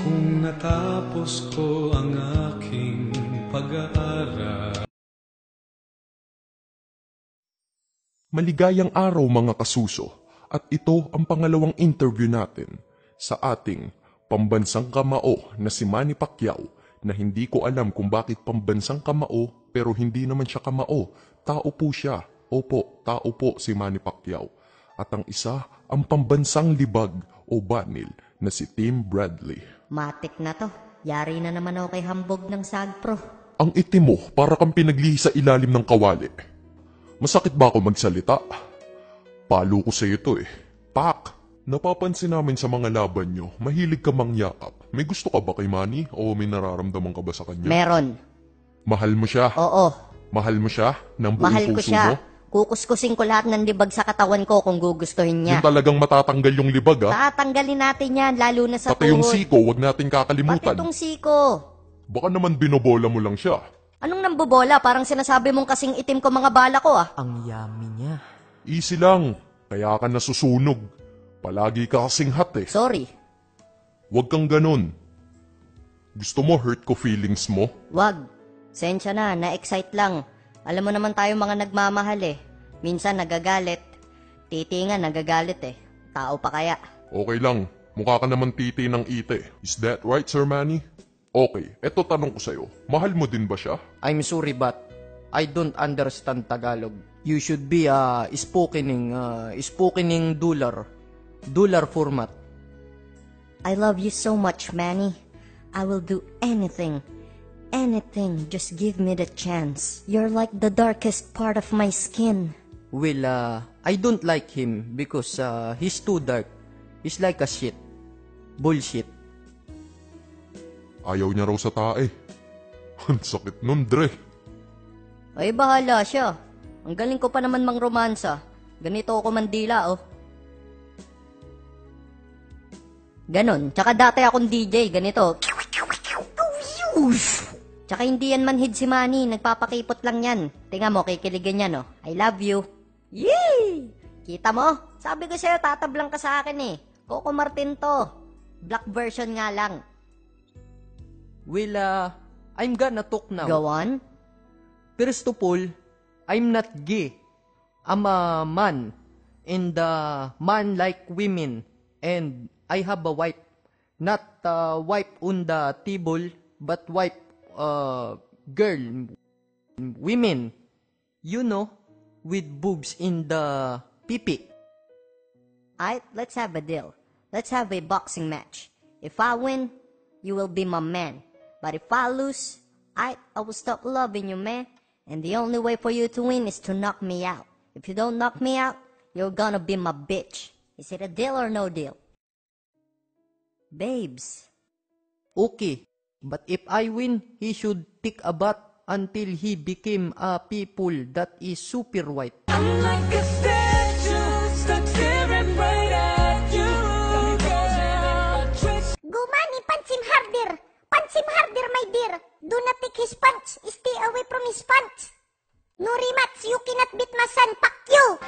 kung natapos ko ang aking pag-aaral. Maligayang araw mga kasuso, at ito ang pangalawang interview natin sa ating pambansang kamao na si Manny Pacquiao, na hindi ko alam kung bakit pambansang kamao pero hindi naman siya kamao. Tao po siya. Opo, tao po si Manny Pacquiao. At ang isa, ang pambansang libag o banil na si Tim Bradley. Matik na to. Yari na naman ako kay hambog ng Sagpro. Ang itim mo, para kang pinaglihi sa ilalim ng kawali. Masakit ba ako magsalita? Palo ko sa ito eh. Pak! Napapansin namin sa mga laban nyo, mahilig ka mangyakap. May gusto ka ba kay Manny o may nararamdaman ka ba sa kanya? Meron. Mahal mo siya? Oo. Mahal mo siya? Ng buong Mahal ko puso siya. mo? Kukuskusin ko lahat ng libag sa katawan ko kung gugustuhin niya. Yung talagang matatanggal yung libag ha? Tatanggalin natin yan, lalo na sa Pati yung tuhod. siko, wag natin kakalimutan. Pati itong siko. Baka naman binobola mo lang siya. Anong nambobola? Parang sinasabi mong kasing itim ko mga bala ko ah. Ang yummy niya. Easy lang. Kaya ka nasusunog. Palagi ka kasing hot eh. Sorry. Huwag kang ganun. Gusto mo hurt ko feelings mo? Wag. Sensya na-excite lang. Alam mo naman tayo mga nagmamahal eh. Minsan nagagalit. Titi nga nagagalit eh. Tao pa kaya? Okay lang. Mukha ka naman titi ng ite. Is that right, Sir Manny? Okay, eto tanong ko sa'yo. Mahal mo din ba siya? I'm sorry but I don't understand Tagalog. You should be speaking dollar format. I love you so much, Manny. I will do anything. Anything. Just give me the chance. You're like the darkest part of my skin. Well, I don't like him because he's too dark. He's like a shit. Bullshit. Ayaw niya raw sa tae. Ang sakit nun, Dre. Ay, bahala siya. Ang galing ko pa naman mang romansa. Ganito ako mandila, oh. Ganon. Tsaka dati akong DJ, ganito. Tsaka hindi yan manhid si Manny. Nagpapakipot lang yan. Tingnan mo, kikiligin yan, oh. I love you. Yee! Kita mo? Sabi ko sa'yo, tatablang ka sa akin, eh. Coco Martin to. Black version nga lang. Well, I'm gonna talk now. Go on. First of all, I'm not gay. I'm a man. And man like women. And I have a wife. Not wife on the table, but wife, girl, women. You know, with boobs in the pipi. Alright, let's have a deal. Let's have a boxing match. If I win, you will be my man. But if I lose, I will stop loving you, man. And the only way for you to win is to knock me out. If you don't knock me out, you're gonna be my bitch. Is it a deal or no deal? Babes. Okay, but if I win, he should take a bath until he became a people that is super white. I'm like a statue, stuck staring right at you, girl. Gumani, pansim harder. Pansim harder, my dear. Do not take his punch. Stay away from his punch. No rematch. You cannot beat my son, Pacquiao.